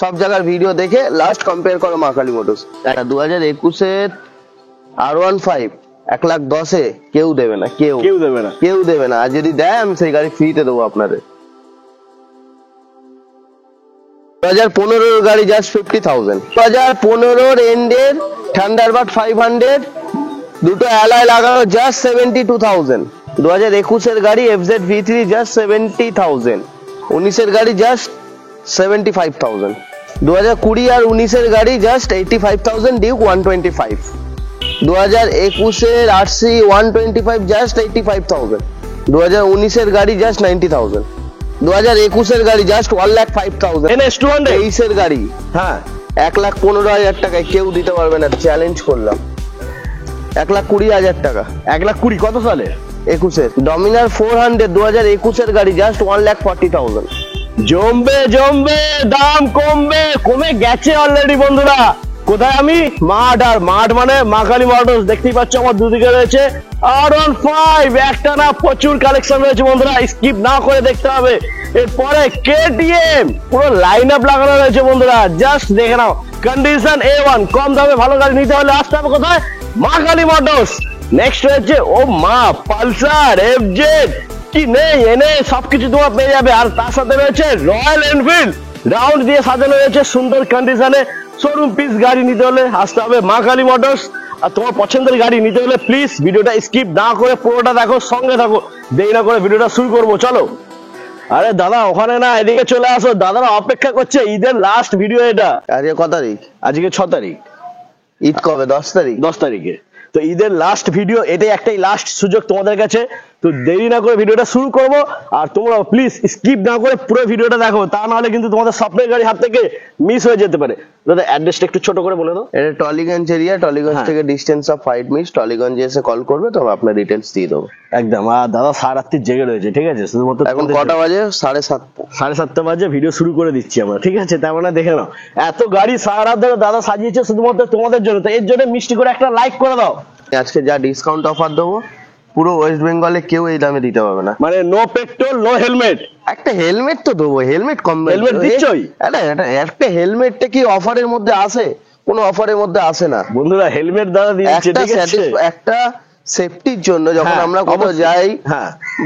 সব জায়গার ভিডিও দেখে লাস্ট কম্পেয়ার করো মা কালী মোটরস। 2021-এর R15 1,10,000-এ কেউ দেবে না, কেউ দেবে না। আর যদি দেয় আমি সেই গাড়ি ফ্রিতে দেবো আপনাদের। 2015-এর গাড়ি জাস্ট 50,000। 2015-এর এন্ডের থান্ডারবার্ড 500 দুটো অ্যালয় লাগানো জাস্ট 72,000। 2021-এর গাড়ি FZ V3 জাস্ট 70,000। 19-এর গাড়ি জাস্ট 75,000। 2020 আর 19-এর গাড়ি জাস্ট 85,000 ডিউক 125। 2021-এর RC 125 just 85,000। 2019-এর গাড়ি জাস্ট 90,000। 2021-এর গাড়ি জাস্ট 1,05,000। NS200 23-এর গাড়ি 1,15,000 টাকায় কেউ দিতে পারবে না, চ্যালেঞ্জ করলাম। 1,20,000 টাকা। 1,20,000 কত সালে? 21-এর ডমিনার 400 2021-এর গাড়ি জাস্ট 1,40,000। জমবে দাম কমে গেছে অলরেডি বন্ধুরা। কোথায় আমি? মাঠ মানে মা কালী মোটরস। দেখতেই পাচ্ছ আমার দুদিকে রয়েছে R15, একটা না প্রচুর কালেকশন রয়েছে বন্ধুরা, স্কিপ না করে দেখতে হবে। এরপরে KTM পুরো লাইন আপ লাগানো রয়েছে বন্ধুরা, জাস্ট দেখে নাও। কন্ডিশন A1, কম দামে ভালো গাড়ি নিতে হলে আসতে হবে কোথায়? মা কালী মোটরস। নেক্সট রয়েছে ও মা পালসার FZ, কি নেই এনে সবকিছু তোমার পেয়ে যাবে। আর তার সাথে রয়েছে রয়্যাল এনফিল্ড, রাউন্ড দিয়ে সাজানো রয়েছে সুন্দর কন্ডিশনে। শোরুম পিস গাড়ি নিতে হলে আসতে হবে মা কালী মোটরস। আর তোমার পছন্দের গাড়ি নিতে হলে প্লিজ ভিডিওটা স্কিপ না করে পুরোটা দেখো, সঙ্গে থাকো। দেরি না করে ভিডিওটা শুরু করবো, চলো। আরে দাদা ওখানে না, এদিকে চলে আসো, দাদারা অপেক্ষা করছে। ঈদের লাস্ট ভিডিও এটা। আজকে কত তারিখ? আজকে 6 তারিখ। ঈদ কবে? 10 তারিখ। 10 তারিখে। তো ঈদের লাস্ট ভিডিও, এটাই একটাই লাস্ট সুযোগ তোমাদের কাছে। তো দেরি না করে ভিডিওটা শুরু করবো। আর তোমরা প্লিজ স্কিপ না করে পুরো ভিডিওটা দেখো, তা নাহলে কিন্তু তোমাদের স্বপ্নের গাড়ি হাত থেকে মিস হয়ে যেতে পারে। দাদা অ্যাড্রেসটা একটু ছোট করে বলে দাও। এটা টলিগঞ্জ এরিয়া, টলিগঞ্জ থেকে ডিস্টেন্স অফ 5 মিনিট। টলিগঞ্জে এসে কল করবে, তবে আপনার ডিটেলস দিয়ে দেবো। একদম। আর দাদা সারাত্রি জেগে রয়েছে, ঠিক আছে? শুধুমাত্র এখন কটা বাজে? 7:30। 7:30 বাজে ভিডিও শুরু করে দিচ্ছি আমরা, ঠিক আছে? তার মানে দেখে নাও, এত গাড়ি সারা রাত ধরে দাদা সাজিয়েছে শুধুমাত্র তোমাদের জন্য। তো এর জন্য মিষ্টি করে একটা লাইক করে দাও। আজকে যা ডিসকাউন্ট অফার দেবো পুরো ওয়েস্ট বেঙ্গলে কেউ এই দামে দিতে পারবে না। মানে নো পেট্রোল নো হেলমেট। একটা হেলমেট তো দেবো, হেলমেট কম। হেলমেট দিচ্ছই? একটা হেলমেটটা কি অফারের মধ্যে আসে? কোনো অফারের মধ্যে আসে না বন্ধুরা, হেলমেট দাদা দিচ্ছে, ঠিক আছে? একটা সেফটির জন্য যখন আমরা কোথাও যাই,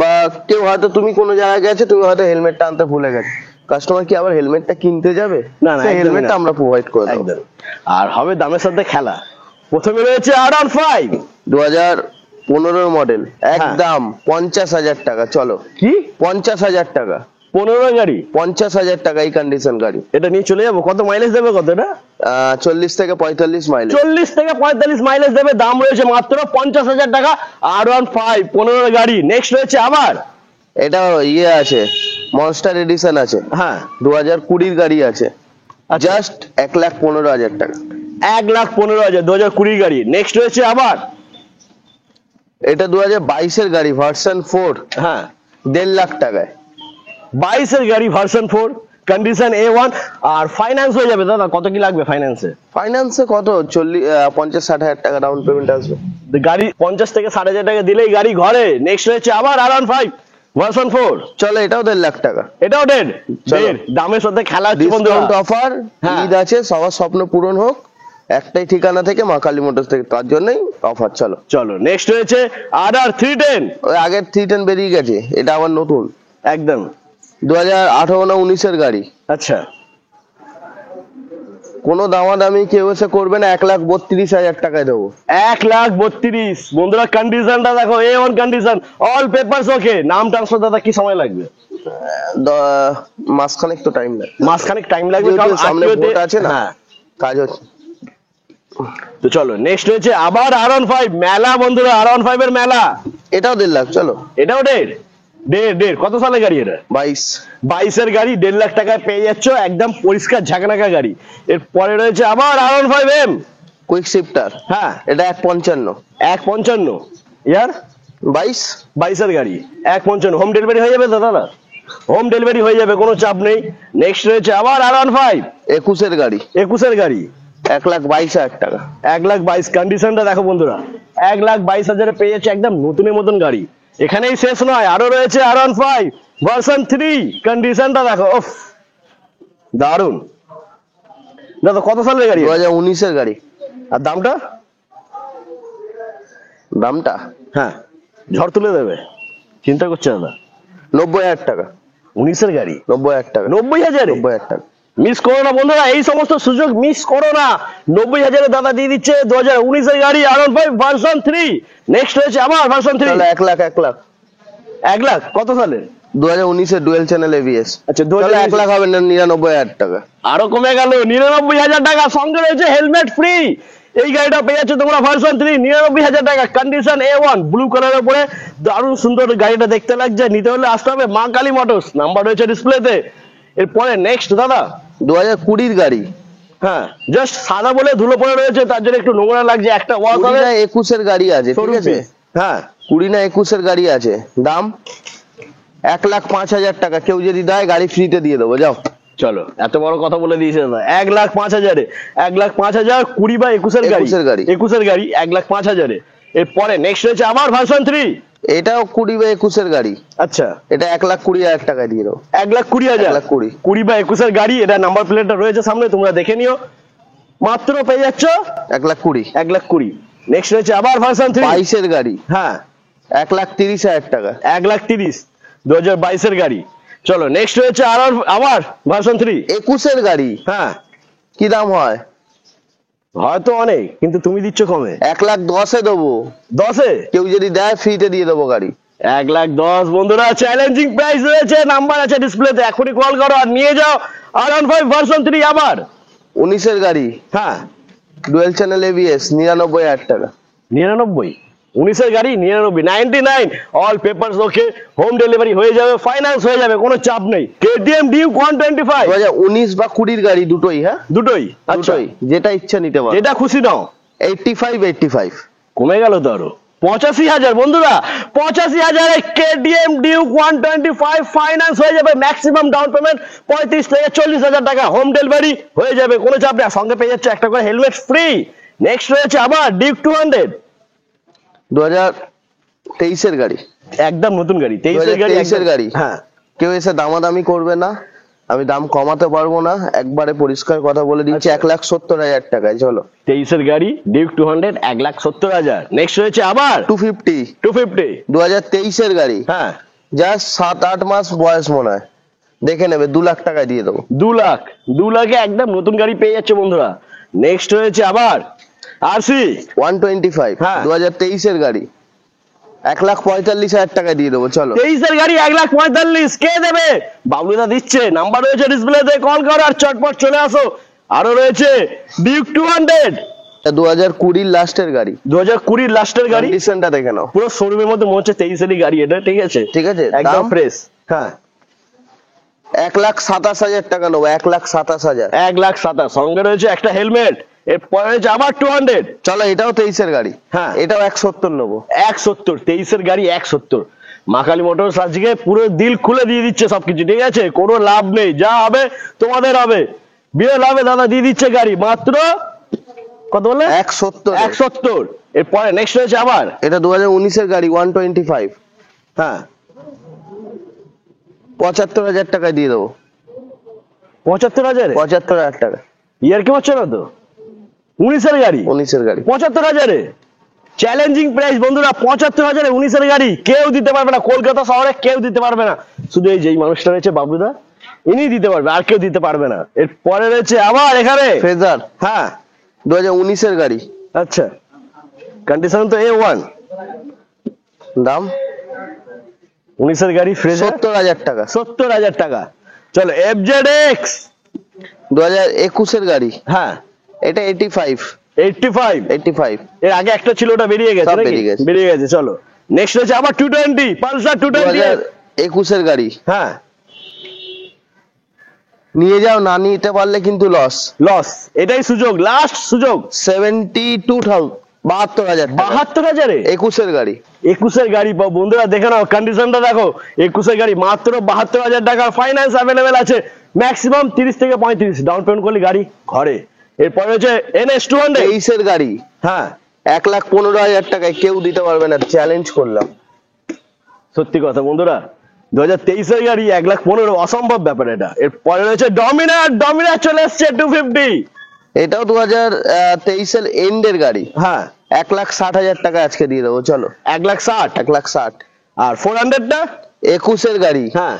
বা কেউ হয়তো তুমি কোনো জায়গায় গেছে, তুমি হয়তো হেলমেটটা আনতে ভুলে গেছে, কাস্টমার কি আবার হেলমেটটা কিনতে যাবে? না, হেলমেটটা আমরা প্রোভাইড করে দেবো। আর হবে দামের সাথে খেলা। প্রথমে রয়েছে R15 2015 মডেল, একদম 50,000 টাকা। চলো, কি 50,000 টাকা? 15 গাড়ি 50,000 টাকা এই কন্ডিশন গাড়ি। এটা নিয়ে চলে যাবো। কত মাইলেজ দেবে? কত এটা? 40 থেকে 45 মাইলেজ। 40 থেকে 45 মাইলেজ দেবে। দাম রয়েছে মাত্র 50,000 টাকা। R15 15 গাড়ি। নেক্সট রয়েছে আবার এটা আছে, মনস্টার এডিশন আছে। 2020 গাড়ি আছে, জাস্ট 1,15,000 টাকা। 1,15,000 2020 গাড়ি। নেক্সট রয়েছে আবার এটা 2022-এর গাড়ি, ভার্সন 4, 1.5 লাখ টাকায়। 22-এর গাড়ি ভার্সন 4, কন্ডিশন A1। আর ফাইন্যান্স হয়ে যাবে দাদা? কত কি লাগবে ফাইন্যান্সে? ফাইন্যান্সে কত? 50-60 হাজার টাকা ডাউন পেমেন্ট আসবে। গাড়ি 50 থেকে 60,000 টাকা দিলেই গাড়ি ঘরে। নেক্সট রয়েছে আবার R15 ভার্সন 4। চলো, এটাও 1.5 লাখ টাকা। এটাও 1.5। দামের সাথে খেলা, ডিসকাউন্ট অফার। ঈদ আছে, সবার স্বপ্ন পূরণ হোক। একটাই ঠিকানা থেকে, মা কালী মোটরস থেকে, তার জন্যই অফার। চলো নেক্সট রয়েছে RR310। ওই আগের 310 বেরিয়ে গেছে, এটা আবার নতুন একদম। 2018 না 19-এর গাড়ি। আচ্ছা, কোনো দামাদামি কেউ এসে করবে না, 1,32,000 টাকায় দেবো। 1,32,000 বন্ধুরা। কন্ডিশনটা দেখো, A1 কন্ডিশন, অল পেপারস ওকে। নাম ট্রান্সফার দাদা কি সময় লাগবে? মাসখানেক তো টাইম লাগবে। মাসখানেক টাইম লাগবে, কারণ সামনে ভোট আছে না, কাজ হচ্ছে। তো চলো নেক্সট রয়েছে আবার R15 মেলা বন্ধুরা। R15 এর মেলা, এটাও 1.5 লাখ। চলো, এটাও 1.5। কত সালের গাড়ি এটা? 22-এর গাড়ি। 1.5 লাখ টাকায় পেয়ে যাচ্ছ একদম পরিষ্কার ঝাঁকানাকা গাড়ি। এর পরে রয়েছে আবার R15M কুইক শিফটার। এটা 1.55। 1.55 ইয়ার 22-এর গাড়ি 1.55। হোম ডেলিভারি হয়ে যাবে তো দাদা? হোম ডেলিভারি হয়ে যাবে, কোনো চাপ নেই। নেক্সট রয়েছে আবার R15 21-এর গাড়ি। 21-এর গাড়ি 1,22,000 টাকা। 1,22,000। কন্ডিশনটা দেখো বন্ধুরা, 1,22,000 পেয়ে যাচ্ছে একদম নতুনের মতন গাড়ি। এখানেই শেষ নয়, আরো রয়েছে R15 ভার্সন 3। কন্ডিশনটা দেখো, দারুন। দাদা কত সালের গাড়ি? 2019-এর গাড়ি। আর দামটা? দামটা হ্যাঁ ঝড় তুলে দেবে, চিন্তা করছে দাদা। 90,000 টাকা। 19-এর গাড়ি 90,000 টাকা। 90,000? 90,000 টাকা। মিস করো না বন্ধুরা, এই সমস্ত সুযোগ মিস করো না। 90,000 দাদা দিয়ে দিচ্ছে 2019-এর গাড়ি R15 ভার্সন 3। নেক্সট রয়েছে আবার ভার্সন 3। তাহলে 1 লাখ 1 লাখ 1 লাখ কত সালে? 2019-এর ডুয়েল চ্যানেল ABS। আচ্ছা তাহলে 1 লাখ হবে না, 99,000 টাকা। আরো কমে গেল 99,000 টাকা, সঙ্গে রয়েছে হেলমেট ফ্রি। এই গাড়িটা পেয়ে যাচ্ছে তোমরা ভার্সন 3 99,000 টাকা, কন্ডিশন A1, ব্লু কালারের উপরে দারুণ সুন্দর গাড়িটা দেখতে লাগছে। নিতে হলে আসতে হবে মা কালী মোটরস, নাম্বার রয়েছে ডিসপ্লেতে। এরপরে নেক্সট দাদা 2020-র গাড়ি। হ্যাঁ জাস্ট সাদা বলে ধুলো পড়ে রয়েছে, তার জন্য একটু নোংরা লাগছে। একটা ওয়াশ 20 হবে। না 21-এর গাড়ি আছে, ঠিক আছে? হ্যাঁ 20 না 21-এর গাড়ি আছে। দাম 1,05,000 টাকা। কেউ যদি দেয় গাড়ি ফ্রিতে দিয়ে দেবো। যাও চলো, এত বড় কথা বলে দিয়েছে দাদা। 1,05,000, 1,05,000 20 বা 21-এর গাড়ি। 21-এর গাড়ি 1,05,000। এরপরে নেক্সট রয়েছে আবার ভার্সন 3। এটাও 20 বা 21-এর গাড়ি। আচ্ছা এটা 1,20,000 টাকায় দিয়ে দেবো। 1,20,000? 1,20,000। 20 বা 21-এর গাড়ি, এটা নাম্বার প্লেটটা রয়েছে সামনে, তোমরা দেখে নিও। মাত্র পেয়ে যাচ্ছ 1,20,000। 1,20,000। নেক্সট রয়েছে আবার ভার্সন 3। 22-এর গাড়ি। হ্যাঁ 1,30,000 টাকা। 1,30,000 2022-এর গাড়ি। চলো নেক্সট রয়েছে আবার ভার্সন 3। 21-এর গাড়ি। হ্যাঁ কি দাম হয়? হয়তো অনেক, কিন্তু তুমি দিচ্ছ কমে। 1,10,000-এ দেবো। 10-এ? কেউ যদি দেয় ফ্রিতে দিয়ে দেবো গাড়ি। 1,10,000 বন্ধুরা, চ্যালেঞ্জিং প্রাইস রয়েছে, নাম্বার আছে ডিসপ্লেতে, এখনই কল করো আর নিয়ে যাও R15 ভার্সন 3 আবার। 19-এর গাড়ি। হ্যাঁ ডুয়েল চ্যানেল ABS 99,000 টাকা। 99? 19-এর গাড়ি 99 অল পেপারস ওকে, হোম ডেলিভারি হয়ে যাবে, ফাইন্যান্স হয়ে যাবে, কোনো চাপ নেই। KTM Duke 125 2019 বা 20-র গাড়ি দুটোই। হ্যাঁ দুটোই? আচ্ছা দুটোই, যেটা ইচ্ছা নিতে পারো। যেটা খুশি নাও। 85 কমে গেল তো আরো 85,000 বন্ধুরা। 85,000 KTM Duke 125 ফাইন্যান্স হয়ে যাবে, ম্যাক্সিমাম ডাউন পেমেন্ট 35 থেকে 40,000 টাকা, হোম ডেলিভারি হয়ে যাবে, কোনো চাপ নেই। সঙ্গে পেয়ে যাচ্ছে একটা করে হেলমেট ফ্রি। নেক্সট রয়েছে আবার Duke 200 2023-এর গাড়ি। একদম নতুন গাড়ি, 23-এর গাড়ি। হ্যাঁ কেউ এসে দামাদামি করবে না, আমি দাম কমাতে পারবো না, একবারে পরিষ্কার কথা বলে দিচ্ছি। 1,70,000 টাকায়। চলো 23-এর গাড়ি Duke 200 1,70,000। নেক্সট রয়েছে আবার 250 2023-এর গাড়ি। হ্যাঁ জাস্ট 7-8 মাস বয়স মনে হয়, দেখে নেবে। 2 লাখ টাকায় দিয়ে দেবো। 2 লাখে একদম নতুন গাড়ি পেয়ে যাচ্ছে বন্ধুরা। নেক্সট রয়েছে আবার RC 125 হ্যাঁ। 2023-এর গাড়ি 1,45,000 টাকায় দিয়ে দেবো। চলো 23-এর গাড়ি 1,45,000 কে দেবে? বাবলুদা দিচ্ছে, নাম্বার রয়েছে ডিসপ্লেতে, কল করো আর চটপট চলে আসো। আরো রয়েছে Duke 200 2020-র লাস্টের গাড়ি। 2020-র লাস্টের গাড়ি। কন্ডিশনটা দেখে নাও। পুরো শোরুমের মধ্যে মনে হচ্ছে 23-এরই গাড়ি এটা, ঠিক আছে? ঠিক আছে, একদম দাম? ফ্রেশ। হ্যাঁ 1,27,000 টাকা নেবো। 1,27,000। 1,27,000 সঙ্গে রয়েছে একটা হেলমেট। এরপরে রয়েছে আবার 200। চলো এটাও 23-এর গাড়ি। হ্যাঁ এটাও 1,70 নেবো। 1,70 23-এর গাড়ি 1,70। মা কালী মোটরস আজকে পুরো দিল খুলে দিয়ে দিচ্ছে সবকিছু, ঠিক আছে? কোনো লাভ নেই, যা হবে তোমাদের হবে, বিয়ে লাভে দাদা দিয়ে দিচ্ছে গাড়ি মাত্র কত বলে? 1,70। 1,70। এরপরে নেক্সট রয়েছে আবার এটা 2019-এর গাড়ি 125। হ্যাঁ 75,000 টাকায় দিয়ে দেবো। 75,000? 75,000 টাকা। ইয়ার কি হচ্ছে না তো? 19-এর গাড়ি 19-এর গাড়ি 75,000-এ চ্যালেঞ্জিং প্রাইস বন্ধুরা। 75,000-এ 19-এর গাড়ি কেউ দিতে পারবে না, কলকাতা শহরে কেউ দিতে পারবে না, শুধু এই যেই মানুষটা রয়েছে বাবুদা, ইনি দিতে পারবে, আর কেউ দিতে পারবে না। এরপরে রয়েছে আবার এখানে ফেজার। হ্যাঁ 2019-এর গাড়ি। আচ্ছা কন্ডিশন তো A1। দাম 19-এর গাড়ি ফ্রেজার 70,000 টাকা। 70,000 টাকা। চলো FZX 2021-এর গাড়ি। হ্যাঁ এটা 85। 85 এর আগে একটা ছিল, ওটা বেরিয়ে গেছে সব নাকি? বেরিয়ে গেছে। চলো নেক্সট হচ্ছে আবার 220 পালসার 220। 2021-এর গাড়ি। হ্যাঁ নিয়ে যাও, না নিতে পারলে কিন্তু লস। এটাই সুযোগ, লাস্ট সুযোগ। 72,000 72,000 72,000-এ 21-এর গাড়ি। 21-এর গাড়ি পাও বন্ধুরা, দেখে নাও কন্ডিশনটা দেখো। 21-এর গাড়ি মাত্র 72,000 টাকা, ফাইন্যান্স অ্যাভেলেবেল আছে, ম্যাক্সিমাম 30 থেকে 35 ডাউন পেমেন্ট করলে গাড়ি ঘরে। এরপরে হচ্ছে NS 200 23-এর গাড়ি। হ্যাঁ 1,15,000 টাকায় কেউ দিতে পারবে না, চ্যালেঞ্জ করলাম। সত্যি কথা বন্ধুরা, 2023-এর গাড়ি 1,15,000 অসম্ভব ব্যাপার এটা। এরপরে রয়েছে ডমিনার চলে এসছে 250 এটাও 2023 এন্ডের গাড়ি। হ্যাঁ 1,60,000 টাকা আজকে দিয়ে দেবো, চলো। 1,60,000। 1,60,000। আর 400টা 21 গাড়ি, হ্যাঁ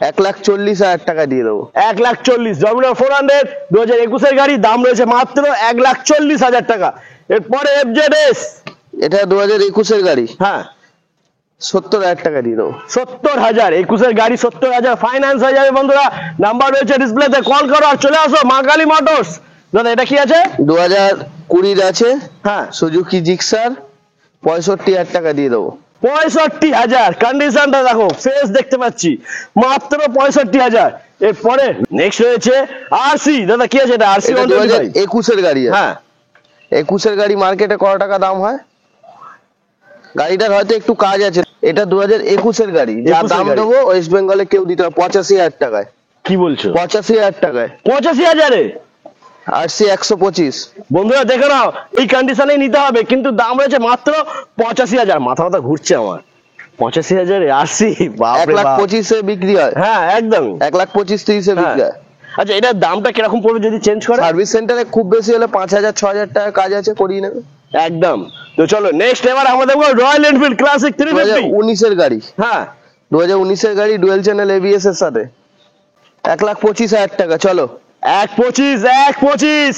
1,40,000 টাকা দিয়ে দেবো। 1,40,000। ডমিনার 400 2021 গাড়ি, দাম রয়েছে মাত্র 1,40,000 টাকা। এরপরে FZS, এটা 2021 গাড়ি, হ্যাঁ 70,000 টাকা দিয়ে দেবো। 70,000। 21 গাড়ি 70,000, ফাইন্যান্স হয়ে যাবে বন্ধুরা। নাম্বার রয়েছে ডিসপ্লেতে, কল করো আর চলে আসো মা কালী মোটরস। দাদা এটা কি আছে? 2020 আছে, হ্যাঁ সুজুকি জিক্সার, 65,000 টাকা দিয়ে দেবো। 65,000। কন্ডিশনটা দেখো, ফ্রেশ দেখতে পাচ্ছি, মাত্র 65,000। এরপরে নেক্সট রয়েছে আরসি। দাদা কি আছে এটা? আরসি এটা 2021 গাড়ি আছে। হ্যাঁ 21 গাড়ি মার্কেটে কত টাকা দাম হয়? গাড়িটার হয়তো একটু কাজ আছে। এটা 2021 গাড়ি, যা 21 দাম গাড়ি। দেবো ওয়েস্ট বেঙ্গলে কেউ দিতে হবে 85,000 টাকায়। কি বলছো? 85,000 টাকায় 85,000-এ? আরসি 125। বন্ধুরা দেখে নাও, এই কন্ডিশনে নিতে হবে, কিন্তু দাম রয়েছে মাত্র 85,000। মাথা মাথা ঘুরছে আমার। 85,000 আরসি, বাপরে বাপ। 1,25,000 বিক্রি হয়। হ্যাঁ একদম। 1,25,000-30,000 বিক্রি হয়। আচ্ছা এটার দামটা কিরকম পড়বে যদি চেঞ্জ করে? সার্ভিস সেন্টারে খুব বেশি হলে 5,000-6,000 টাকা কাজ আছে, করিয়ে নেবে। একদম। তো চলো নেক্সট, এবার আমাদের রয়্যাল এনফিল্ড ক্লাসিক 350। 2019 গাড়ি, হ্যাঁ 2019 গাড়ি, ডুয়েল চ্যানেল ABS এর সাথে, 1,25,000 টাকা, চলো। 1,25,000।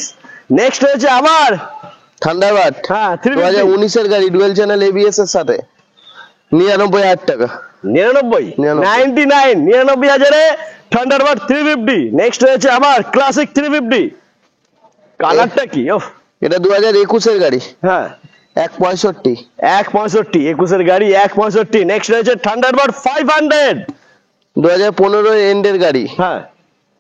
নেক্সট হয়েছে আবার থান্ডারবার্ড, হ্যাঁ 350। 2019 গাড়ি, ডুয়েল চ্যানেল ABS এর সাথে, 99,000 টাকা। 99, 99,000-এ থান্ডারবার্ড 350। নেক্সট হয়েছে আবার ক্লাসিক 350। কালারটা কি? ওহ, এটা 2021 গাড়ি, হ্যাঁ 1,65,000। 1,65,000। 21 গাড়ি 1,65,000। নেক্সট রয়েছে থান্ডারবার্ড 500। 2015 এন্ডের গাড়ি, হ্যাঁ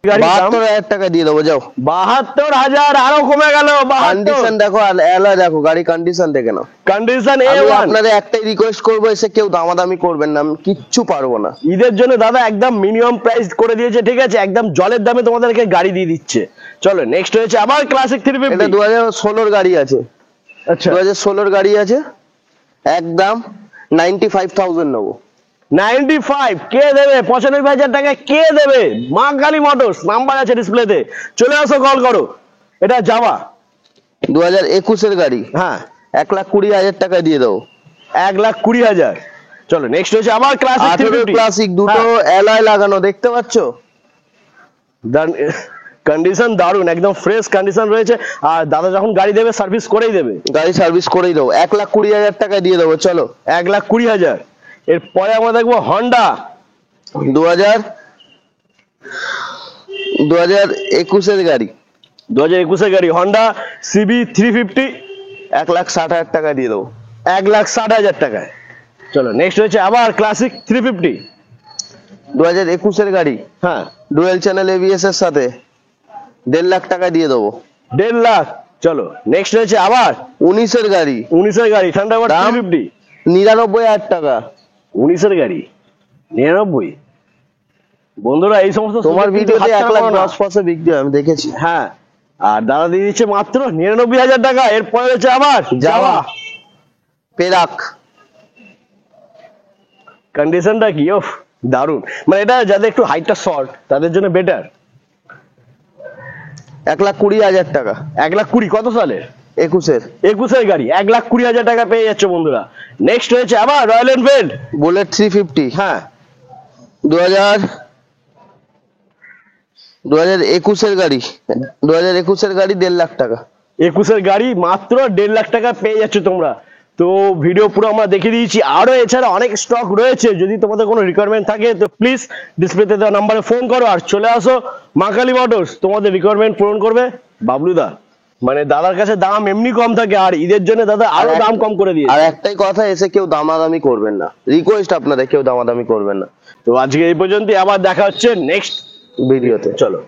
গাড়ি 72,000 টাকা দিয়ে দেবো, যাও। 72,000, আরো কমে গেল। কন্ডিশন দেখো আর এলা দেখো, গাড়ি কন্ডিশন দেখে নাও। কন্ডিশন আমি A1। আপনাদের একটাই রিকোয়েস্ট করবো, এসে কেউ দামাদামি করবেন না, আমি কিচ্ছু পারবো না। ঈদের জন্য দাদা একদম মিনিমাম প্রাইস করে দিয়েছে, ঠিক আছে? একদম জলের দামে তোমাদেরকে গাড়ি দিয়ে দিচ্ছে। চলো নেক্সট হয়েছে আবার ক্লাসিক 350। এটা 2016 গাড়ি আছে, আচ্ছা 2016 গাড়ি আছে, একদম 95,000 নেবো। 95 কে দেবে? 95,000 টাকা কে দেবে? মা কালী মোটরস, নাম্বার আছে ডিসপ্লেতে, চলে আসো, কল করো। এটা যাওয়া 2021 গাড়ি, হ্যাঁ 1,20,000 টাকা দিয়ে দেবো। 1,20,000। চলো নেক্সট হচ্ছে আবার ক্লাসিক 350। ক্লাসিক, দুটো অ্যালয় লাগানো, দেখতে পাচ্ছো? কন্ডিশন দারুন, একদম ফ্রেশ কন্ডিশন রয়েছে। আর দাদা যখন গাড়ি দেবে সার্ভিস করেই দেবে। গাড়ি সার্ভিস করেই দেবো, 1,20,000 টাকা দিয়ে দেবো, চলো। 1,20,000। এরপরে আমরা দেখবো হন্ডা 2021 গাড়ি, 2021 গাড়ি, হন্ডা CB 350। 1,60,000 টাকা দিয়ে দেবো। 1,60,000 টাকায়। চলো নেক্সট হচ্ছে আবার ক্লাসিক 350। 2021 গাড়ি, হ্যাঁ ডুয়েল চ্যানেল ABS এর সাথে, 1.5 লাখ টাকা দিয়ে দেবো। 1.5 লাখ। চলো নেক্সট হচ্ছে আবার 19 গাড়ি, 19 গাড়ি, থান্ডারবার্ড দাম? 350। 99,000 টাকা। 19 গাড়ি 99। বন্ধুরা এই সমস্ত তোমার সুযোগ কিন্তু ভিডিওতে হাতছাড়া করো না। 1,10,000 বিক্রি হয়, আমি দেখেছি। হ্যাঁ, আর দাদা দিয়ে দিচ্ছে মাত্র 99,000 টাকা। এরপরে হচ্ছে আবার যাওয়া পেরাক, কন্ডিশনটা কি? ওফ দারুন, মানে এটা যাদের একটু হাইটটা শর্ট তাদের জন্য বেটার। 1,20,000 টাকা। 1,20,000 কত সালে? 21 21 গাড়ি 1,20,000 টাকা পেয়ে যাচ্ছে বন্ধুরা। নেক্সট হয়েছে আবার রয়্যাল এনফিল্ড বুলেট 350, হ্যাঁ 2021 গাড়ি, 2021 গাড়ি, 1.5 লাখ টাকা। 21 গাড়ি মাত্র 1.5 লাখ টাকা পেয়ে যাচ্ছে তোমরা। তো ভিডিও পুরো আমরা দেখিয়ে দিয়েছি, আরো এছাড়া অনেক স্টক রয়েছে। যদি তোমাদের কোনো রিকোয়ারমেন্ট থাকে তো প্লিজ ডিসপ্লেতে দেওয়া নাম্বারে ফোন করো আর চলে আসো মা কালী মোটরস, তোমাদের রিকোয়ারমেন্ট পূরণ করবে বাবলুদা। মানে দাদার কাছে দাম এমনি কম থাকে, আর ঈদের জন্য দাদা আরো দাম কম করে দিয়েছে। আর একটাই কথা, এসে কেউ দামাদামি করবেন না, রিকোয়েস্ট আপনাদের, কেউ দামাদামি করবেন না। তো আজকে এই পর্যন্তই, আবার দেখা হচ্ছে নেক্সট ভিডিওতে, চলো।